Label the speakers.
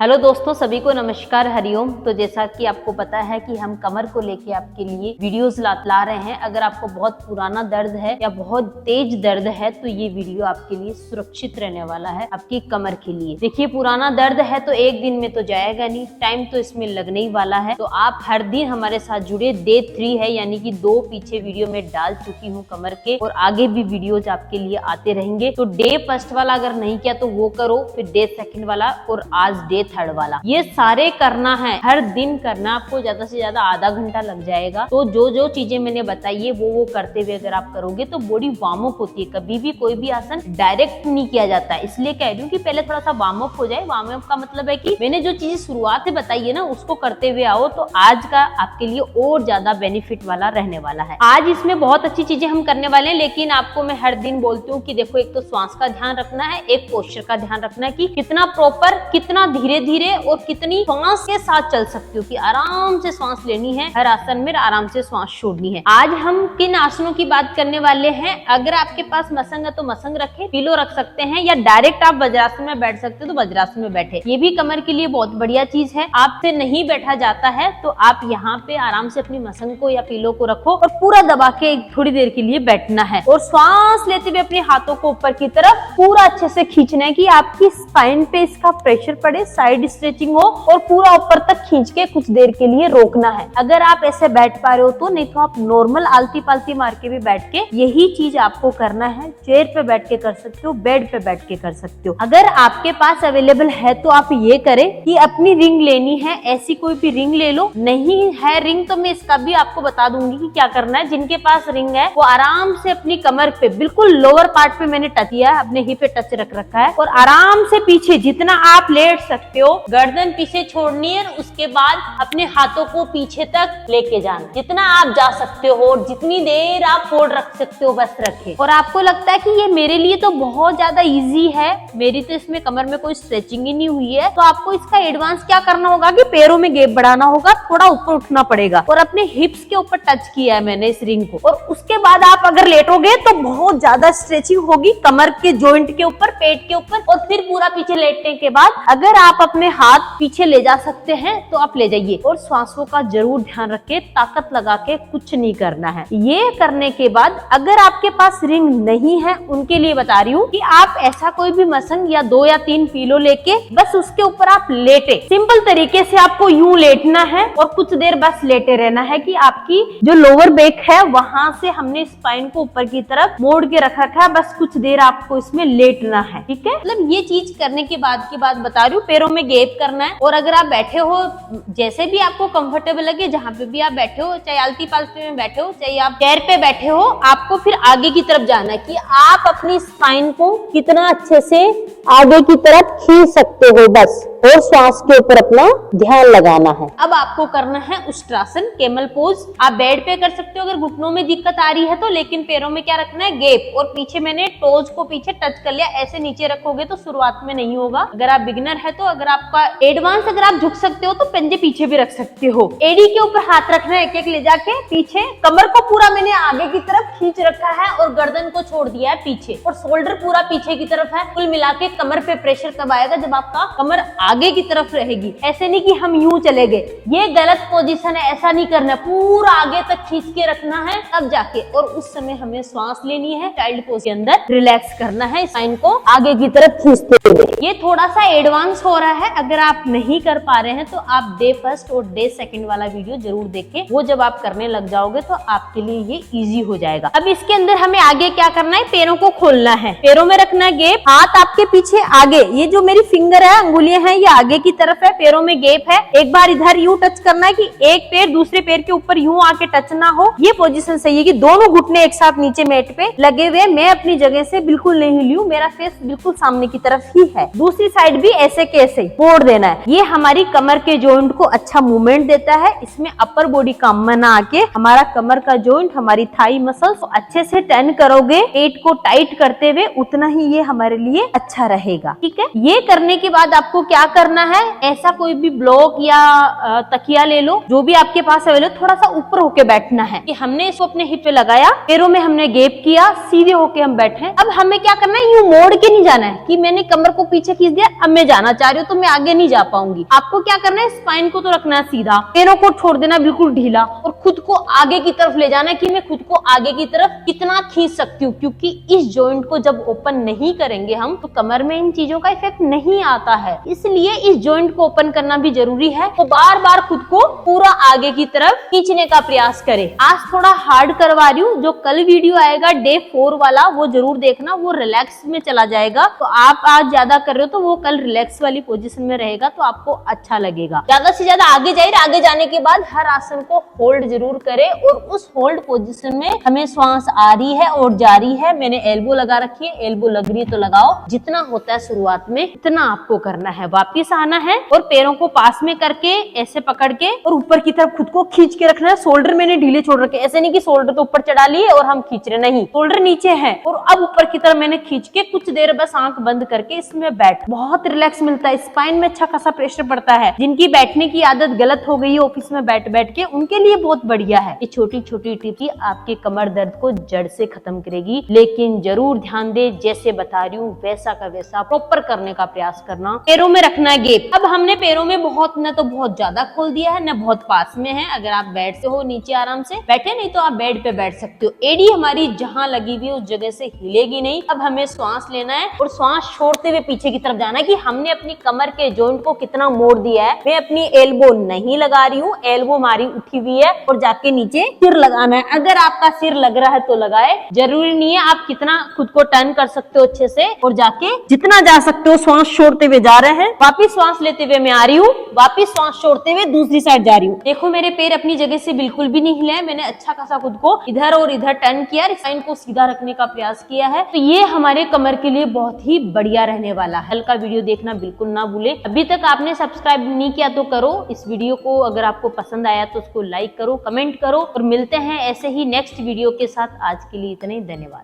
Speaker 1: Hello दोस्तों, सभी को नमस्कार, हरिओम। तो जैसा कि आपको पता है कि हम कमर को लेके आपके लिए वीडियोस ला रहे हैं। अगर आपको बहुत पुराना दर्द है या बहुत तेज दर्द है तो ये वीडियो आपके लिए सुरक्षित रहने वाला है, आपकी कमर के लिए। देखिए, पुराना दर्द है तो एक दिन में तो जाएगा नहीं, टाइम तो इसमें लगने ही वाला है। तो आप हर दिन हमारे साथ जुड़े। डे 3 है, यानी कि 2 पीछे वीडियो में डाल चुकी हूँ कमर के, और आगे भी वीडियोज आपके लिए आते रहेंगे। तो डे 1 वाला अगर नहीं किया तो वो करो, फिर डे 2 वाला, और आज डे 3 वाला। ये सारे करना है, हर दिन करना। आपको ज्यादा से ज्यादा आधा घंटा लग जाएगा। तो जो जो चीजें मैंने बताई है वो करते हुए अगर आप करोगे तो बॉडी वार्म अप होती है। कभी भी कोई भी आसन डायरेक्ट नहीं किया जाता है, इसलिए कह रही हूँ कि पहले थोड़ा सा वार्म अप हो जाए। वार्म अप का मतलब है कि मैंने जो चीजें शुरुआत से बताई है ना, उसको करते हुए आओ तो आज का आपके लिए और ज्यादा बेनिफिट वाला रहने वाला है। आज इसमें बहुत अच्छी चीजें हम करने वाले हैं, लेकिन आपको मैं हर दिन बोलती हूँ कि देखो, एक तो श्वास का ध्यान रखना है, एक पोस्चर का ध्यान रखना है कि कितना प्रॉपर, कितना धीरे धीरे और कितनी श्वास के साथ चल सकती हो, कि आराम से श्वास लेनी है, हर आसन में आराम से श्वास छोड़नी है। आज हम किन आसनों की बात करने वाले हैं। अगर आपके पास मसंग है तो मसंग रखे, पिलो रख सकते हैं, या डायरेक्ट आप वज्रासन में बैठ सकते हो तो वज्रासन में बैठे। ये भी कमर के लिए बहुत बढ़िया चीज है। आपसे नहीं बैठा जाता है तो आप यहाँ पे आराम से अपनी मसंग को या पिलो को रखो और पूरा दबा के थोड़ी देर के लिए बैठना है, और श्वास लेते हुए अपने हाथों को ऊपर की तरफ पूरा अच्छे से खींचना है कि आपकी स्पाइन पे इसका प्रेशर पड़े, साइड स्ट्रेचिंग हो, और पूरा ऊपर तक खींच के कुछ देर के लिए रोकना है। अगर आप ऐसे बैठ पा रहे हो तो, नहीं तो आप नॉर्मल आलती पालती मार के भी बैठ के यही चीज आपको करना है। चेयर पे बैठ के कर सकते हो, बेड पे बैठ के कर सकते हो। अगर आपके पास अवेलेबल है तो आप ये करें कि अपनी रिंग लेनी है, ऐसी कोई भी रिंग ले लो। नहीं है रिंग तो मैं इसका भी आपको बता दूंगी कि क्या करना है। जिनके पास रिंग है वो आराम से अपनी कमर पे, बिल्कुल लोअर पार्ट पे मैंने टच किया है, अपने हिप पे टच रख रखा है, और आराम से पीछे जितना आप लेट सकते हो, गर्दन पीछे छोड़नी है। उसके बाद अपने हाथों को पीछे तक लेके जाना, जितना आप जा सकते हो, और जितनी देर आप फोल्ड रख सकते हो बस रखे। और आपको लगता है कि ये मेरे लिए तो बहुत ज्यादा इजी है, मेरी तो इसमें कमर में कोई स्ट्रेचिंग ही नहीं हुई है, तो आपको इसका एडवांस क्या करना होगा कि पैरों में गैप बढ़ाना होगा, थोड़ा ऊपर उठना पड़ेगा, और अपने हिप्स के ऊपर टच किया है मैंने इस रिंग को। और उसके बाद आप अगर लेटोगे तो बहुत ज्यादा स्ट्रेचिंग होगी कमर के जॉइंट के ऊपर, पेट के ऊपर, और फिर पूरा पीछे लेटने के बाद अगर आप अपने हाथ पीछे ले जा सकते हैं तो आप ले जाइए। और श्वासों का जरूर ध्यान रखे, ताकत लगा के कुछ नहीं करना है। ये करने के बाद अगर आपके पास रिंग नहीं है, उनके लिए बता रही हूँ कि आप ऐसा कोई भी मसंग या 2 या 3 पिलो लेके बस उसके ऊपर आप लेटे। सिंपल तरीके से आपको यूं लेटना है और कुछ देर बस लेटे रहना है कि आपकी जो लोअर बैक है वहां से हमने स्पाइन को ऊपर की तरफ मोड़ के रखा है। बस कुछ देर आपको इसमें लेटना है, ठीक है। मतलब ये चीज करने के बाद की बात बता रही हूँ, पैरों में गैप करना है। और अगर आप बैठे हो, जैसे भी आपको कंफर्टेबल लगे, जहाँ पे भी आप बैठे हो, चाहे आलती पालती में बैठे हो, चाहे आप चेयर पे बैठे हो, आपको फिर आगे की तरफ जाना है कि आप अपनी स्पाइन को कितना अच्छे से आगे की तरफ खींच सकते हो बस, और श्वास के ऊपर अपना ध्यान लगाना है। अब आपको करना है उष्ट्रासन, कैमल पोज। आप बेड पे कर सकते हो अगर घुटनों में दिक्कत आ रही है तो, लेकिन पैरों में क्या रखना है, गैप। और पीछे मैंने टोज को पीछे टच कर लिया। ऐसे नीचे रखोगे तो शुरुआत में नहीं होगा। अगर आप बिगिनर है तो, अगर आपका एडवांस, अगर आप झुक सकते हो तो पंजे पीछे भी रख सकते हो। एडी के ऊपर हाथ रखना है, एक एक ले जाके पीछे। कमर को पूरा मैंने आगे की तरफ खींच रखा है और गर्दन को छोड़ दिया है पीछे, और शोल्डर पूरा पीछे की तरफ है। कुल मिला के कमर पे प्रेशर कब आएगा, जब आपका कमर आगे की तरफ रहेगी। ऐसे नहीं कि हम यूं चले गए, ये गलत पोजीशन है, ऐसा नहीं करना। पूरा आगे तक खींच के रखना है तब जाके, और उस समय हमें श्वास लेनी है। चाइल्ड पोज के अंदर रिलैक्स करना है, स्पाइन को आगे की तरफ खींचते हुए। ये थोड़ा सा एडवांस हो रहा है, अगर आप नहीं कर पा रहे हैं तो आप डे 1 और डे 2 वाला वीडियो जरूर देखें। वो जब आप करने लग जाओगे तो आपके लिए ये इजी हो जाएगा। अब इसके अंदर हमें आगे क्या करना है, पैरों को खोलना है, पैरों में रखना है गैप, हाथ आपके पीछे आगे। ये जो मेरी फिंगर है, अंगुलियां हैं, ये आगे की तरफ है, पैरों में गैप है। एक बार इधर यूं टच करना है कि एक पैर दूसरे पैर के ऊपर यूं आके टच ना हो। ये पोजीशन सही है कि दोनों घुटने एक साथ नीचे मैट पे लगे हुए। मैं अपनी जगह से बिल्कुल नहीं हिली हूं, मेरा फेस बिल्कुल सामने की तरफ ही है। दूसरी साइड भी ऐसे के ऐसे मोड़ देना है। ये हमारी कमर के जॉइंट को अच्छा मूवमेंट देता है। इसमें अपर बॉडी काम में ना आके हमारा कमर का जॉइंट, हमारी थाई मसल्स को अच्छे से टर्न करोगे, पेट को टाइट करते हुए, उतना ही ये हमारे लिए अच्छा रहेगा, ठीक है। ये करने के बाद आपको क्या करना है, ऐसा कोई भी ब्लॉक या तकिया ले लो, जो भी आपके पास अवेलेबल, थोड़ा सा ऊपर होके बैठना है कि हमने इसको अपने हिप पे लगाया, पैरों में हमने गैप किया, सीधे होके हम बैठे। अब हमें क्या करना है, यूं मोड़ के नहीं जाना है कि मैंने कमर को पीछे खींच दिया, अब मैं जाना चाह रही हूँ तो मैं आगे नहीं जा पाऊंगी। आपको क्या करना है, स्पाइन को तो रखना है सीधा, पैरों को छोड़ देना बिल्कुल ढीला और खुद को आगे की तरफ ले जाना है कि मैं खुद को आगे की तरफ कितना खींच सकती हूँ, क्योंकि इस जॉइंट को जब ओपन नहीं करेंगे हम तो कमर में इन चीजों का इफेक्ट नहीं आता है। इसलिए इस जॉइंट को ओपन करना भी जरूरी है। तो बार बार खुद को पूरा आगे की तरफ खींचने का प्रयास करें। आज थोड़ा हार्ड करवा रही हूँ, जो कल वीडियो आएगा डे 4 वाला वो जरूर देखना, वो रिलैक्स में चला जाएगा। तो आप आज ज्यादा कर रहे हो तो वो कल रिलैक्स वाली पोजीशन में रहेगा तो आपको अच्छा लगेगा। ज्यादा से ज्यादा आगे जाइए, आगे जाने के बाद हर आसन को होल्ड जरूर करें और उस होल्ड पोजीशन में हमें श्वास आ रही है और जा रही है। मैंने एल्बो लगा रखी है, एल्बो लग रही है तो लगाओ, जितना होता है शुरुआत में इतना आपको करना है। वापिस आना है और पैरों को पास में करके ऐसे पकड़ के और ऊपर की तरफ खुद को खींच के रखना है। शोल्डर मैंने ढीले छोड़ रखे, ऐसे नहीं कि शोल्डर तो ऊपर चढ़ा लिए और हम खींच रहे, नहीं, शोल्डर नीचे है और अब ऊपर की तरफ मैंने खींच के कुछ देर बस आंख बंद करके इसमें बैठ, बहुत रिलैक्स मिलता है। स्पाइन में अच्छा खासा प्रेशर पड़ता है। जिनकी बैठने की आदत गलत हो गई है ऑफिस में बैठ बैठ के, उनके लिए बहुत बढ़िया है। ये छोटी छोटी टिप्स आपके कमर दर्द को जड़ से खत्म करेगी। लेकिन जरूर ध्यान दे, जैसे बता रही हूँ वैसा का वैसा प्रॉपर करने का प्रयास करना। पैरों में रखना है गैप। अब हमने पैरों में बहुत न तो बहुत ज्यादा खोल दिया है, न बहुत पास में है। अगर आप बेड से हो नीचे आराम से बैठे, नहीं तो आप बेड पे बैठ सकते हो। एड़ी हमारी जहाँ लगी हुई है उस जगह से हिलेगी नहीं। अब हमें श्वास लेना है और श्वास छोड़ते हुए पीछे की तरफ जाना है कि हमने अपनी कमर के जॉइंट को कितना मोड़ दिया है। मैं अपनी एल्बो नहीं लगा रही हूँ, एल्बो हमारी उठी हुई है और जाके नीचे सिर लगाना है। अगर आपका सिर लग रहा है तो लगाए, जरूरी नहीं है। आप कितना खुद को टर्न कर सकते हो अच्छे से और जाके जितना जा सकते हो श्वास छोड़ते हुए जा रहे हैं। वापिस श्वास लेते हुए मैं आ रही हूँ, वापिस श्वास छोड़ते हुए दूसरी साइड जा रही हूँ। देखो मेरे पैर अपनी जगह से बिल्कुल भी नहीं हिले हैं। मैंने अच्छा खासा खुद को इधर और इधर टर्न किया, स्पाइन को सीधा रखने का प्रयास किया है। तो ये हमारे कमर के लिए बहुत ही बढ़िया रहने वाला है। हल्का वीडियो देखना बिल्कुल ना भूले। अभी तक आपने सब्सक्राइब नहीं किया तो करो। इस वीडियो को अगर आपको पसंद आया तो उसको लाइक करो, कमेंट करो और मिलते हैं ऐसे ही नेक्स्ट वीडियो के साथ। आज के लिए इतना ही, धन्यवाद।